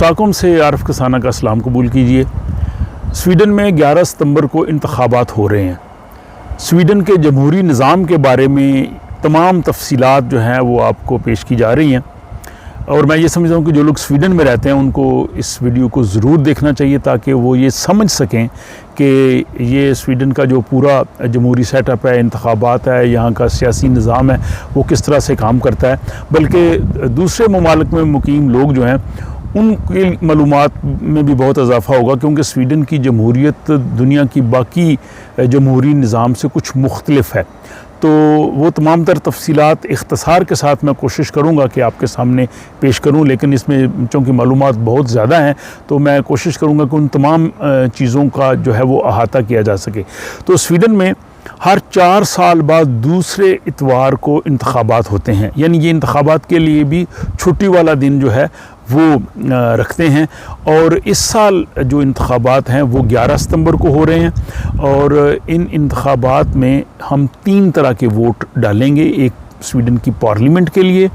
Stockholm से आरिफ कसाना का सलाम कबूल कीजिए। स्वीडन में 11 सितंबर को इंतखाबात हो रहे हैं। स्वीडन के जमहूरी निज़ाम के बारे में तमाम तफसीलात जो हैं वो आपको पेश की जा रही हैं और मैं ये समझता हूँ कि जो लोग स्वीडन में रहते हैं उनको इस वीडियो को ज़रूर देखना चाहिए ताकि वो ये समझ सकें कि ये स्वीडन का जो पूरा जमहूरी सेटअप है, इंतखाबात है, यहाँ का सियासी निज़ाम है, वो किस तरह से काम करता है। बल्कि दूसरे ममालिक में मुकीम लोग जो हैं उनकी मालूमात में भी बहुत इजाफ़ा होगा, क्योंकि स्वीडन की जमहूरियत दुनिया की बाकी जमहूरी निज़ाम से कुछ मुख्तलिफ है। तो वो तमाम तर तफसीलात इख्तसार के साथ मैं कोशिश करूँगा कि आपके सामने पेश करूँ, लेकिन इसमें चूँकि मालूमात बहुत ज़्यादा हैं तो मैं कोशिश करूँगा कि उन तमाम चीज़ों का जो है वो अहाता किया जा सके। तो स्वीडन में हर 4 साल बाद दूसरे इतवार को इंतखाबात होते हैं, यानी ये इंतखाबात के लिए भी छुट्टी वाला दिन जो है वो रखते हैं। और इस साल जो इंतखाबात हैं वो 11 सितंबर को हो रहे हैं और इन इंतखाबात में हम 3 तरह के वोट डालेंगे। एक स्वीडन की पार्लियामेंट के लिए,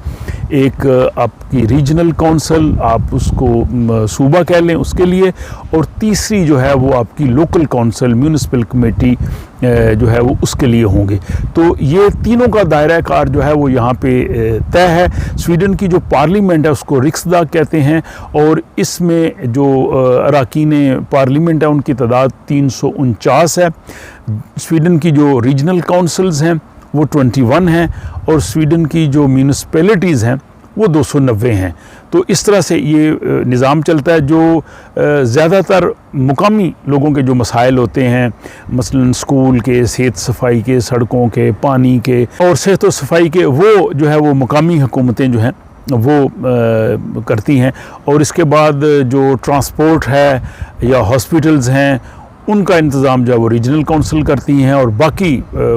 एक आपकी रीजनल काउंसिल, आप उसको सूबा कह लें, उसके लिए, और तीसरी जो है वो आपकी लोकल काउंसिल, म्यूनिसिपल कमेटी जो है वो उसके लिए होंगे। तो ये तीनों का दायरा कार जो है वो यहाँ पे तय है। स्वीडन की जो पार्लियामेंट है उसको रिक्सदाग कहते हैं और इसमें जो अरकान पार्लियामेंट है उनकी तादाद 349 है। स्वीडन की जो रीजनल काउंसिल्स हैं वो 21 हैं और स्वीडन की जो म्यूनिसिपैलिटीज़ हैं वो 290 हैं। तो इस तरह से ये निज़ाम चलता है। जो ज़्यादातर मुकामी लोगों के जो मसाइल होते हैं, मसलन स्कूल के, सेहत सफाई के, सड़कों के, पानी के और सेहत व सफाई के, वो जो है वो मुकामी हुकूमतें जो हैं वो करती हैं। और इसके बाद जो ट्रांसपोर्ट है या हॉस्पिटल्स हैं उनका इंतज़ाम जो है वो रीजनल काउंसिल करती हैं और बाकी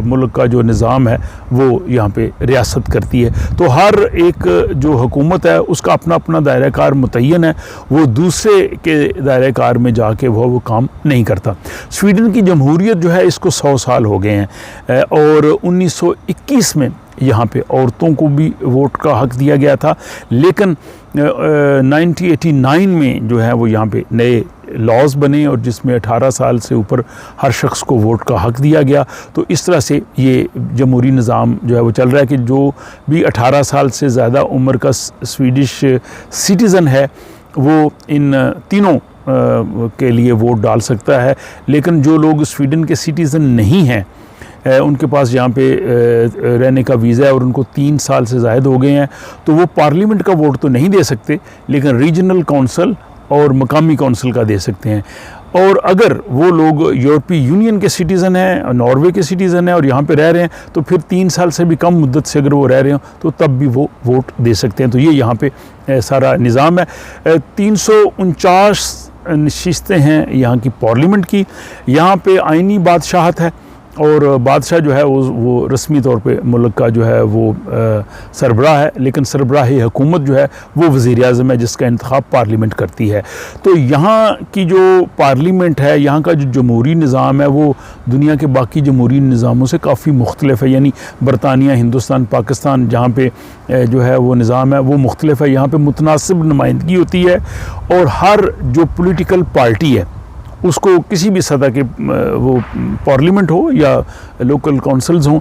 मुल्क का जो निज़ाम है वो यहाँ पे रियासत करती है। तो हर एक जो हुकूमत है उसका अपना अपना दायरा कार मुतय्यन है, वो दूसरे के दायरा कार में जाके वो काम नहीं करता। स्वीडन की जमहूरियत जो है इसको 100 साल हो गए हैं और 1921 में यहाँ पे औरतों को भी वोट का हक़ दिया गया था, लेकिन 1989 में जो है वो यहाँ पे नए लॉज बने और जिसमें 18 साल से ऊपर हर शख्स को वोट का हक़ दिया गया। तो इस तरह से ये जमहूरी निज़ाम जो है वो चल रहा है कि जो भी 18 साल से ज़्यादा उम्र का स्वीडिश सिटीज़न है वो इन तीनों के लिए वोट डाल सकता है। लेकिन जो लोग स्वीडन के सिटीज़न नहीं हैं, उनके पास यहाँ पे रहने का वीज़ा है और उनको 3 साल से ज़ायद हो गए हैं, तो वो पार्लियामेंट का वोट तो नहीं दे सकते, लेकिन रीजनल काउंसिल और मकामी काउंसिल का दे सकते हैं। और अगर वो लोग यूरोपीय यूनियन के सिटीज़न हैं, नॉर्वे के सिटीज़न हैं और यहाँ पे रह रहे हैं, तो फिर 3 साल से भी कम मुद्दत से अगर वो रह रहे हो तो तब भी वो वोट दे सकते हैं। तो ये यहाँ पे सारा निज़ाम है। 349 नशिस्तें हैं यहाँ की पार्लियामेंट की। यहाँ पे आइनी बादशाहत है और बादशाह जो है वो रस्मी तौर पे मुल्क का जो है वो सरबराह है, लेकिन सरबराही हुकूमत जो है वो वज़ीर आज़म है जिसका इंतखाब पार्लियामेंट करती है। तो यहाँ की जो पार्लियामेंट है, यहाँ का जो जमहूरी निज़ाम है वो दुनिया के बाकी जमहूरी निज़ामों से काफ़ी मुख्तलिफ है। यानी बरतानिया, हिंदुस्तान, पाकिस्तान जहाँ पे जो है वो निज़ाम है वो मुख्तलिफ है। यहाँ पे मुतनासिब नुमाइंदगी होती है और हर जो पोलिटिकल पार्टी है उसको किसी भी सतह के वो पार्लियामेंट हो या लोकल काउंसिल्स हों,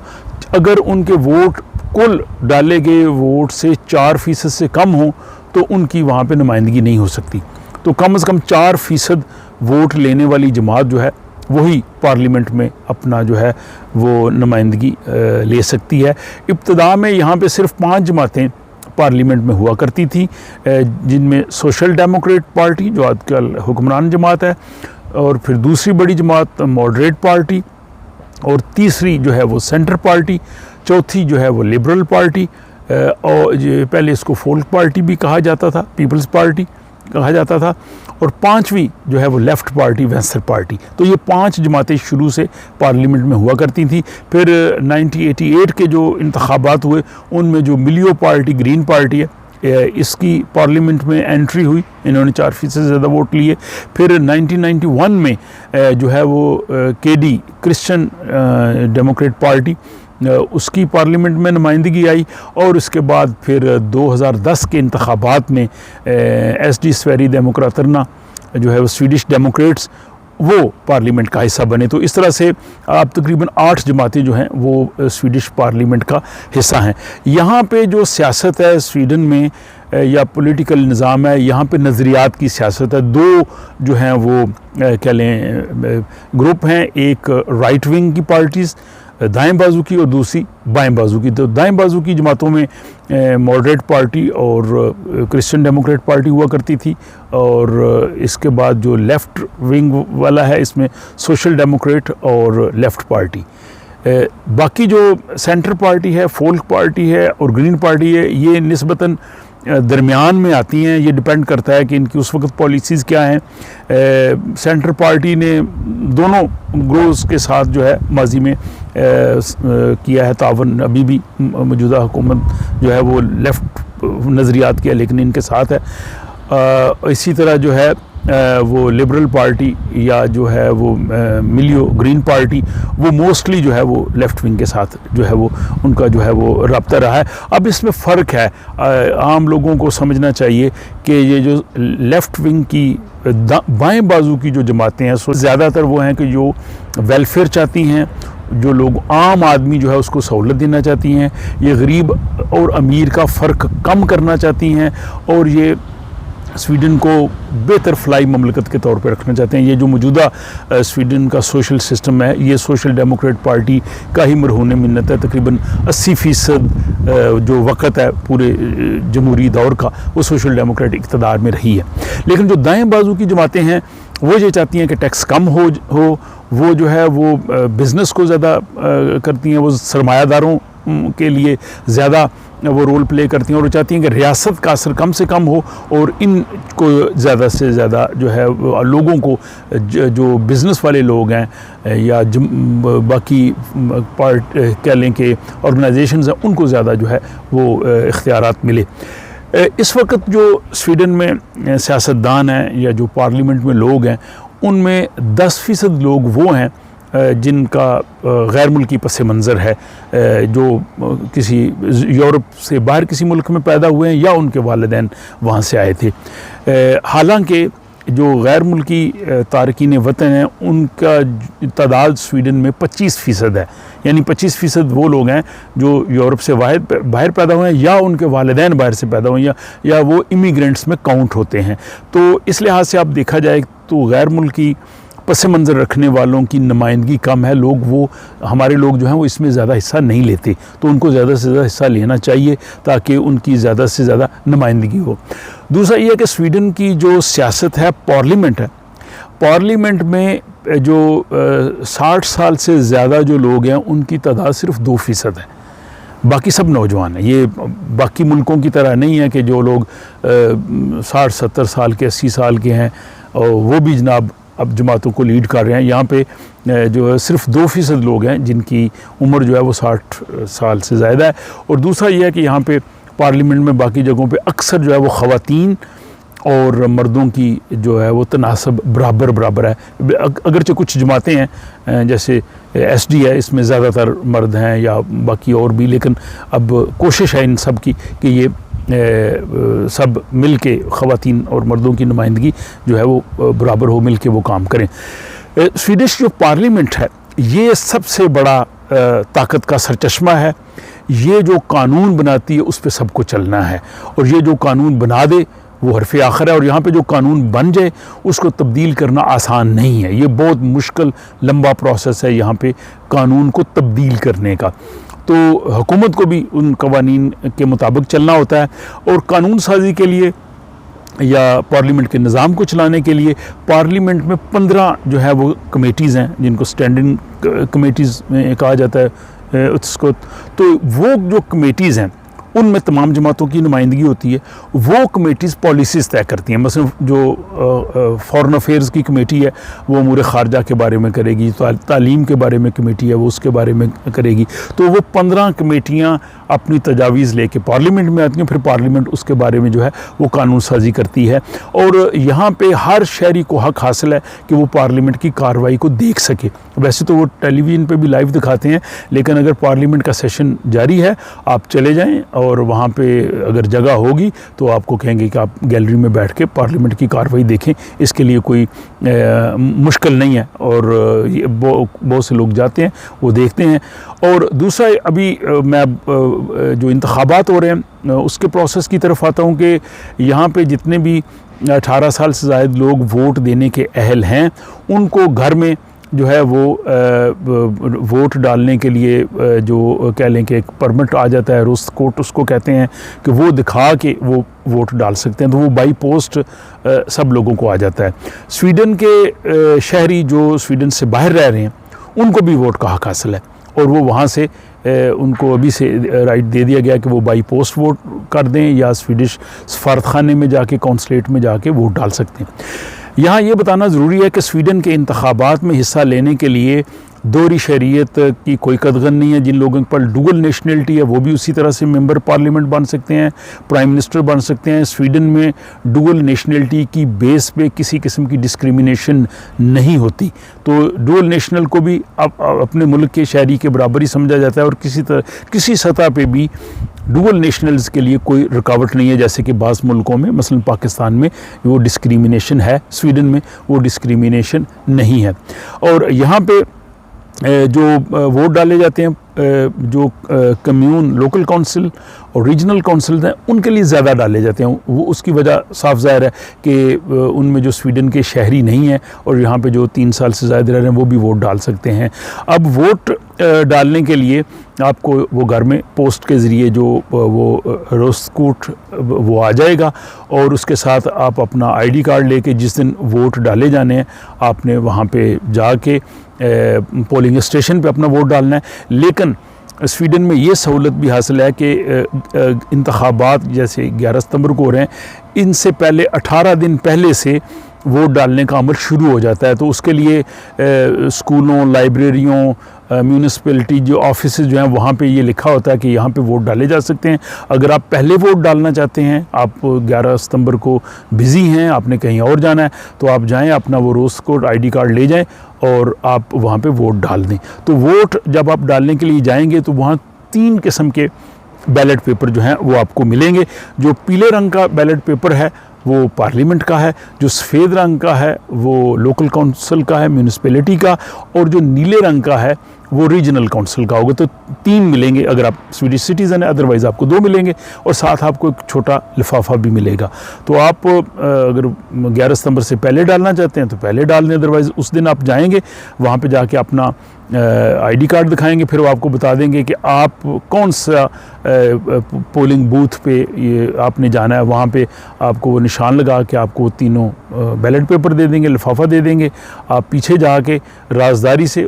अगर उनके वोट कुल डाले गए वोट से 4% से कम हो तो उनकी वहाँ पे नुमाइंदगी नहीं हो सकती। तो कम से कम 4% वोट लेने वाली जमात जो है वही पार्लियामेंट में अपना जो है वो नुमाइंदगी ले सकती है। इब्तिदा में यहाँ पे सिर्फ 5 जमातें पार्लियामेंट में हुआ करती थी, जिनमें सोशल डेमोक्रेट पार्टी जो आजकल हुक्मरान जमात है, और फिर दूसरी बड़ी जमात मॉडरेट पार्टी, और तीसरी जो है वो सेंटर पार्टी, चौथी जो है वो लिबरल पार्टी, और पहले इसको फोल्क पार्टी भी कहा जाता था, पीपल्स पार्टी कहा जाता था, और 5वीं जो है वो लेफ़्ट पार्टी, वेंसर पार्टी। तो ये 5 जमातें शुरू से पार्लियामेंट में हुआ करती थी। फिर 1988 के जो इंतखाबात हुए उनमें जो मिलियो पार्टी, ग्रीन पार्टी है, इसकी पार्लियामेंट में एंट्री हुई, इन्होंने 4% से ज़्यादा वोट लिए। फिर 1991 में जो है वो केडी, क्रिश्चियन डेमोक्रेट पार्टी, उसकी पार्लियामेंट में नुमाइंदगी आई। और उसके बाद फिर 2010 के इंतखाबात में SD Sverigedemokraterna जो है वो स्वीडिश डेमोक्रेट्स वो पार्लियामेंट का हिस्सा बने। तो इस तरह से आप तकरीबन 8 जमातें जो हैं वो स्वीडिश पार्लियामेंट का हिस्सा हैं। यहाँ पे जो सियासत है स्वीडन में या पॉलिटिकल निज़ाम है, यहाँ पे नज़रियात की सियासत है। दो जो हैं वो क्या लें ग्रुप हैं, एक राइट विंग की पार्टीज़ दाएं बाजू की और दूसरी बाएं बाजू की। तो दाएं बाजू की जमातों में मॉडरेट पार्टी और क्रिश्चियन डेमोक्रेट पार्टी हुआ करती थी, और इसके बाद जो लेफ़्ट विंग वाला है इसमें सोशल डेमोक्रेट और लेफ़्ट पार्टी। बाकी जो सेंटर पार्टी है, फोल्क पार्टी है और ग्रीन पार्टी है, ये निस्बतन दरमियान में आती हैं। ये डिपेंड करता है कि इनकी उस वक्त पॉलिसीज़ क्या हैं। सेंटर पार्टी ने दोनों ग्रोज के साथ जो है माजी में किया है तावन, अभी भी मौजूदा हुकूमत जो है वो लेफ़्ट नज़रियात की है लेकिन इनके साथ है। इसी तरह जो है वो लिबरल पार्टी या जो है वो मिलियो ग्रीन पार्टी वो मोस्टली जो है वो लेफ़्ट विंग के साथ जो है वो उनका जो है वो रब्ता रहा है। अब इसमें फ़र्क है, आम लोगों को समझना चाहिए कि ये जो लेफ़्ट विंग की बाएं बाजू की जो जमातें हैं सो ज़्यादातर वो हैं कि जो वेलफेयर चाहती हैं, जो लोग आम आदमी जो है उसको सहूलत देना चाहती हैं, ये गरीब और अमीर का फ़र्क कम करना चाहती हैं, और ये स्वीडन को बेहतर फलाई ममलकत के तौर पर रखना चाहते हैं। ये जो मौजूदा स्वीडन का सोशल सिस्टम है ये सोशल डेमोक्रेट पार्टी का ही मरहून मिन्नत है। तकरीबन 80% जो वक़्त है पूरे जमहूरी दौर का वो सोशल डेमोक्रेट इक़्तिदार में रही है। लेकिन जो दाएं बाजू की जमातें हैं वो ये चाहती हैं कि टैक्स कम हो वो जो है वो बिज़नेस को ज़्यादा करती हैं, वो सरमायादारों के लिए ज़्यादा वो रोल प्ले करती हैं, और वो चाहती हैं कि रियासत का असर कम से कम हो और इनको ज़्यादा से ज़्यादा जो है लोगों को जो बिज़नेस वाले लोग हैं या बाकी कह लें कि ऑर्गेनाइजेशंस हैं उनको ज़्यादा जो है वो इख्तियारात मिले। इस वक्त जो स्वीडन में सियासतदान हैं या जो पार्लियामेंट में लोग हैं उनमें 10% लोग वो हैं जिनका गैर मुल्की पस मंज़र है, जो किसी यूरोप से बाहर किसी मुल्क में पैदा हुए हैं या उनके वालिदैन वहाँ से आए थे। हालांकि जो गैर मुल्की तारकीन वतन हैं उनका तादाद स्वीडन में 25% है, यानी 25% वो लोग हैं जो यूरोप से बाहर पैदा हुए हैं या उनके वालिदैन बाहर से पैदा हुए हैं या वो इमिग्रेंट्स में काउंट होते हैं। तो इस लिहाज से आप देखा जाए तो गैर मुल्की पस मंज़र रखने वालों की नुमाइंदगी कम है। लोग वो हमारे लोग जो हैं वो इसमें ज़्यादा हिस्सा नहीं लेते, तो उनको ज़्यादा से ज़्यादा हिस्सा लेना चाहिए ताकि उनकी ज़्यादा से ज़्यादा नुमाइंदगी हो। दूसरा ये है कि स्वीडन की जो सियासत है पार्लियामेंट है, पार्लियामेंट में जो 60 साल से ज़्यादा जो लोग हैं उनकी तादाद सिर्फ 2% है, बाकी सब नौजवान हैं। ये बाकी मुल्कों की तरह नहीं है कि जो लोग 60-70 साल के 80 साल के हैं और वो भी जनाब अब जमातों को लीड कर रहे हैं। यहाँ पे जो है सिर्फ 2% लोग हैं जिनकी उम्र जो है वो 60 साल से ज़्यादा है। और दूसरा ये है कि यहाँ पे पार्लियामेंट में बाकी जगहों पे अक्सर जो है वो ख़वातीन और मर्दों की जो है वो तनासब बराबर है। अगरचे कुछ जमातें हैं जैसे SD है, इसमें ज़्यादातर मर्द हैं या बाकी और भी, लेकिन अब कोशिश है इन सब की कि ये सब मिल के ख़वातीन और मर्दों की नुमाइंदगी जो है वो बराबर हो, मिल के वो काम करें। स्वीडिश जो पार्लियामेंट है ये सबसे बड़ा ताकत का सरचश्मा है। ये जो कानून बनाती है उस पर सबको चलना है, और ये जो कानून बना दे वो हरफ़ आखिर है। और यहाँ पे जो कानून बन जाए उसको तब्दील करना आसान नहीं है, ये बहुत मुश्किल लंबा प्रोसेस है यहाँ पे कानून को तब्दील करने का। तो हुकूमत को भी उन कवानीन के मुताबिक चलना होता है, और कानून साजी के लिए या पार्लियामेंट के निज़ाम को चलाने के लिए पार्लियामेंट में 15 जो है वो कमेटीज़ हैं जिनको स्टैंडिंग कमेटीज़ में कहा जाता है उसको। तो वो जो कमेटीज़ हैं उनमें तमाम जमातों की नुमाइंदगी होती है। वो कमेटीज़ पॉलिसीज़ तय करती हैं। मसलन जो फॉरेन अफेयर्स की कमेटी है वो अमूर ख़ारजा के बारे में करेगी, तालीम के बारे में कमेटी है वो उसके बारे में करेगी। तो वो 15 कमेटियाँ अपनी तजावीज़ लेके पार्लियामेंट में आती हैं, फिर पार्लियामेंट उसके बारे में जो है वो कानून साजी करती है। और यहाँ पे हर शहरी को हक हासिल है कि वो पार्लियामेंट की कार्रवाई को देख सके। वैसे तो वो टेलीविज़न पे भी लाइव दिखाते हैं, लेकिन अगर पार्लियामेंट का सेशन जारी है, आप चले जाएं और वहाँ पे अगर जगह होगी तो आपको कहेंगे कि आप गैलरी में बैठ के पार्लियामेंट की कार्रवाई देखें। इसके लिए कोई मुश्किल नहीं है और बहुत से लोग जाते हैं, वो देखते हैं। और दूसरा, अभी मैं जो इंतखाबात हो रहे हैं उसके प्रोसेस की तरफ आता हूँ कि यहाँ पे जितने भी 18 साल से ज़ायद लोग वोट देने के अहल हैं, उनको घर में जो है वो वोट डालने के लिए जो कह लें कि एक परमिट आ जाता है, रोस्ट कोट उसको कहते हैं, कि वो दिखा के वो वोट डाल सकते हैं, तो वो बाई पोस्ट सब लोगों को आ जाता है। स्वीडन के शहरी जो स्वीडन से बाहर रह रहे हैं उनको भी वोट का हक हासिल है और वो वहाँ से उनको अभी से राइट दे दिया गया कि वो बाई पोस्ट वोट कर दें या स्वीडिश सफारतखाने में जाके, कौंसलेट में जाके वोट डाल सकते हैं। यहाँ ये बताना ज़रूरी है कि स्वीडन के इंतखाबात में हिस्सा लेने के लिए दोहरी शहरियत की कोई कदगन नहीं है। जिन लोगों पर डुअल नेशनलिटी है वो भी उसी तरह से मेंबर पार्लियामेंट बन सकते हैं, प्राइम मिनिस्टर बन सकते हैं। स्वीडन में डुअल नेशनलिटी की बेस पे किसी किस्म की डिस्क्रिमिनेशन नहीं होती, तो डुअल नेशनल को भी अपने मुल्क के शहरी के बराबर ही समझा जाता है और किसी सतह पे भी डुअल नेशनल्स के लिए कोई रुकावट नहीं है, जैसे कि बाज़ मुल्कों में, मसलन पाकिस्तान में वो डिस्क्रिमिनेशन है, स्वीडन में वो डिस्क्रिमिनेशन नहीं है। और यहाँ पे जो वोट डाले जाते हैं, जो कम्यून, लोकल काउंसिल और रीजनल काउंसिल हैं, उनके लिए ज़्यादा डाले जाते हैं। वो उसकी वजह साफ ज़ाहिर है कि उनमें जो स्वीडन के शहरी नहीं हैं और यहाँ पे जो 3 साल से ज़्यादा रह रहे हैं वो भी वोट डाल सकते हैं। अब वोट डालने के लिए आपको वो घर में पोस्ट के ज़रिए जो वो रोस्टकोट वो आ जाएगा और उसके साथ आप अपना आईडी कार्ड लेके जिस दिन वोट डाले जाने हैं आपने वहाँ पे जाके पोलिंग स्टेशन पे अपना वोट डालना है। लेकिन स्वीडन में ये सहूलत भी हासिल है कि इंतखाबात जैसे 11 सितंबर को हो रहे हैं, इनसे पहले 18 दिन पहले से वोट डालने का अमल शुरू हो जाता है। तो उसके लिए स्कूलों, लाइब्रेरियों, म्यूनिसिपैलिटी जो ऑफिस जो हैं वहाँ पे ये लिखा होता है कि यहाँ पे वोट डाले जा सकते हैं। अगर आप पहले वोट डालना चाहते हैं, आप 11 सितंबर को बिज़ी हैं, आपने कहीं और जाना है, तो आप जाएं, अपना वो रोस्टकोट आईडी कार्ड ले जाएं और आप वहाँ पे वोट डाल दें। तो वोट जब आप डालने के लिए जाएंगे तो वहाँ 3 किस्म के बैलेट पेपर जो हैं वो आपको मिलेंगे। जो पीले रंग का बैलेट पेपर है वो पार्लियामेंट का है, जो सफ़ेद रंग का है वो लोकल काउंसिल का है, म्यूनिसिपैलिटी का, और जो नीले रंग का है वो रीजनल काउंसिल का होगा। तो 3 मिलेंगे अगर आप स्वीडिश सिटीज़न है, अदरवाइज़ आपको 2 मिलेंगे और साथ आपको एक छोटा लिफाफा भी मिलेगा। तो आप अगर 11 सितंबर से पहले डालना चाहते हैं तो पहले डाल दें, अदरवाइज़ उस दिन आप जाएंगे, वहाँ पे जाके अपना आईडी कार्ड दिखाएंगे, फिर वो आपको बता देंगे कि आप कौन सा पोलिंग बूथ पे ये आपने जाना है। वहाँ पे आपको वो निशान लगा के आपको तीनों बैलेट पेपर दे देंगे, लिफाफा दे देंगे। आप पीछे जाके राजदारी से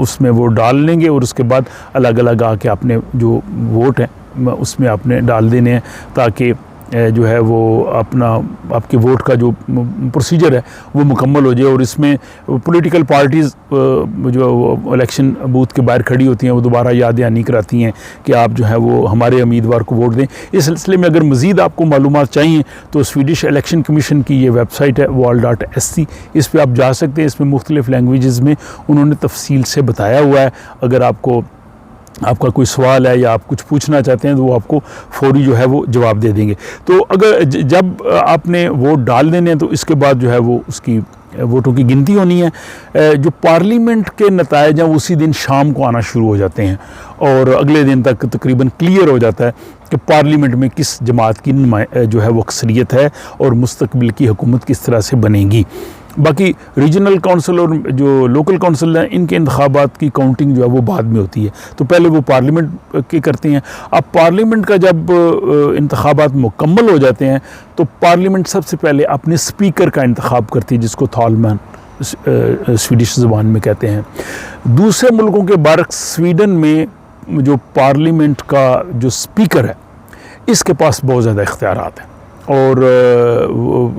उसमें वो डाल लेंगे और उसके बाद अलग अलग आके आपने जो वोट है उसमें आपने डाल देने हैं, ताकि जो है वो अपना आपके वोट का जो प्रोसीजर है वो मुकम्मल हो जाए। और इसमें पॉलिटिकल पार्टीज़ जो इलेक्शन बूथ के बाहर खड़ी होती हैं वो दोबारा याद दहानी कराती हैं कि आप जो है वो हमारे उम्मीदवार को वोट दें। इस सिलसिले में अगर मज़ीद आपको मालूमात चाहिए तो स्वीडिश इलेक्शन कमीशन की ये वेबसाइट है wal.se, इस पर आप जा सकते हैं। इसमें मुख्तलिफ़ लैंग्वेजेस में उन्होंने तफसील से बताया हुआ है। अगर आपका कोई सवाल है या आप कुछ पूछना चाहते हैं तो वो आपको फौरी जो है वो जवाब दे देंगे। तो अगर जब आपने वोट डाल देने हैं तो इसके बाद जो है वो उसकी वोटों की गिनती होनी है। जो पार्लियामेंट के नतायज हैं उसी दिन शाम को आना शुरू हो जाते हैं और अगले दिन तक तकरीबन क्लियर हो जाता है कि पार्लियामेंट में किस जमात की जो है वो अक्सरियत है और मुस्तकबिल की हुकूमत किस तरह से बनेगी। बाकी रीजनल काउंसिल और जो लोकल काउंसिल हैं इनके इंतखाबात की काउंटिंग जो है वो बाद में होती है, तो पहले वो पार्लियामेंट के करते हैं। अब पार्लियामेंट का जब इंतखाबात मुकम्मल हो जाते हैं तो पार्लियामेंट सबसे पहले अपने स्पीकर का इंतखाब करती है, जिसको थॉलमैन स्वीडिश ज़बान में कहते हैं। दूसरे मुल्कों के बरक्स स्वीडन में जो पार्लियामेंट का जो स्पीकर है इसके पास बहुत ज़्यादा इख्तियारात हैं और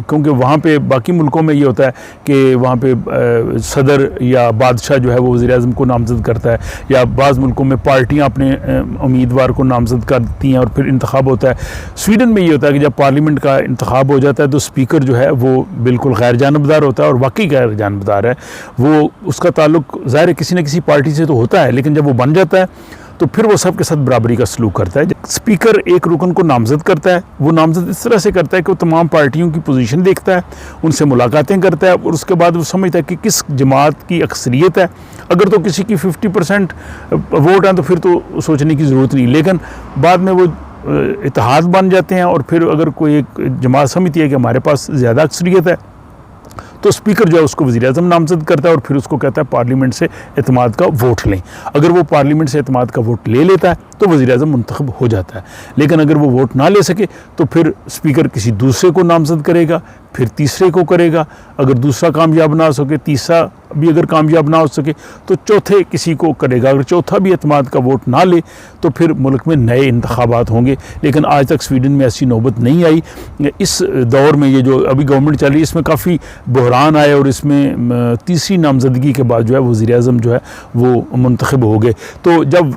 क्योंकि वहाँ पे बाकी मुल्कों में ये होता है कि वहाँ पे सदर या बादशाह जो है वो वज़ीर-ए-आज़म को नामज़द करता है, या बाज़ मुल्कों में पार्टियाँ अपने उम्मीदवार को नामज़द करती हैं और फिर इंतखाब होता है। स्वीडन में ये होता है कि जब पार्लियामेंट का इंतखाब हो जाता है तो स्पीकर जो है वो बिल्कुल गैर जानबदार होता है, और वाकई गैर जानबदार है वो। उसका ताल्लुक ज़ाहिर है किसी न किसी पार्टी से तो होता है, लेकिन जब वो बन जाता है तो फिर वो सब के साथ बराबरी का सलूक करता है। स्पीकर एक रुकन को नामज़द करता है, वो नामज़द इस तरह से करता है कि वो तमाम पार्टियों की पोजीशन देखता है, उनसे मुलाकातें करता है, और उसके बाद वो समझता है कि किस जमात की अक्सरियत है। अगर तो किसी की 50% वोट हैं तो फिर तो सोचने की ज़रूरत नहीं, लेकिन बाद में वो इत्तेहाद बन जाते हैं, और फिर अगर कोई एक जमात समझती है कि हमारे पास ज़्यादा अक्सरियत है तो स्पीकर जो है उसको वज़ीर-ए-आज़म नामज़द करता है, और फिर उसको कहता है पार्लियामेंट से एतमाद का वोट लें। अगर वो पार्लियामेंट से एतमाद का वोट ले लेता है तो वज़ीर-ए-आज़म मुंतखब हो जाता है, लेकिन अगर वो वोट ना ले सके तो फिर स्पीकर किसी दूसरे को नामज़द करेगा, फिर तीसरे को करेगा। अगर दूसरा कामयाब ना हो सके, तीसरा भी अगर कामयाब ना हो सके तो चौथे किसी को करेगा। अगर चौथा भी एतमाद का वोट ना ले तो फिर मुल्क में नए इंतखाबात होंगे, लेकिन आज तक स्वीडन में ऐसी नौबत नहीं आई। इस दौर में ये जो अभी गवर्नमेंट चल रही है इसमें काफ़ी बहरान आए, और इसमें तीसरी नामज़दगी के बाद जो है वज़ीर-ए-आज़म जो है वो मुंतखब हो गए। तो जब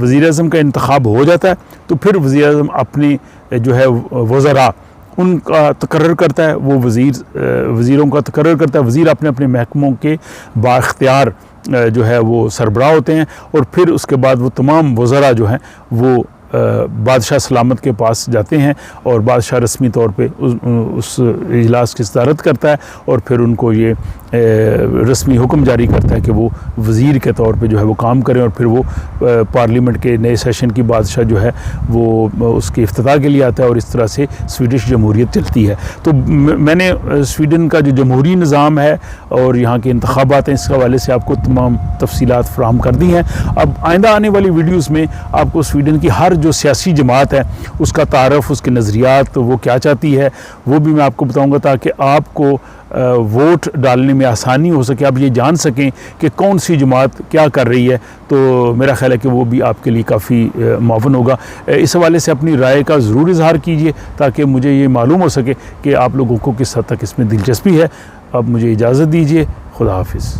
वज़ीर-ए-आज़म का इंतखाब हो जाता है तो फिर वज़ीर-ए-आज़म अपने जो है वज़रा उनका तकर्रर करता है, वो वज़ीरों का तकर्रर करता है। वज़ीर अपने अपने महकमों के बाख्तियार जो है वो सरबराह होते हैं, और फिर उसके बाद वो तमाम वज़रा जो हैं वो बादशाह सलामत के पास जाते हैं, और बादशाह रस्मी तौर पे उस इजलास की सदारत करता है, और फिर उनको ये रस्मी हुक्म जारी करता है कि वो वज़ीर के तौर पे जो है वो काम करें, और फिर वो पार्लियामेंट के नए सेशन की बादशाह जो है वो उसके इफ्तिताह के लिए आता है, और इस तरह से स्वीडिश जमहूरियत चलती है। तो मैंने स्वीडन का जो जमहूरी निज़ाम है और यहाँ के इंतखाबात हैं इस हवाले से आपको तमाम तफसीलात फ़राहम कर दी हैं। अब आइंदा आने वाली वीडियोज़ में आपको स्वीडन की हर जो सियासी जमात है उसका तारफ़, उसके नज़रियात, वो क्या चाहती है, वो भी मैं आपको बताऊँगा, ताकि आपको वोट डालने में आसानी हो सके, आप ये जान सकें कि कौन सी जमात क्या कर रही है। तो मेरा ख्याल है कि वो भी आपके लिए काफ़ी मुआवन होगा। इस हवाले से अपनी राय का ज़रूर इज़हार कीजिए ताकि मुझे ये मालूम हो सके कि आप लोगों को किस हद तक इसमें दिलचस्पी है। अब मुझे इजाज़त दीजिए। खुदा हाफिज़।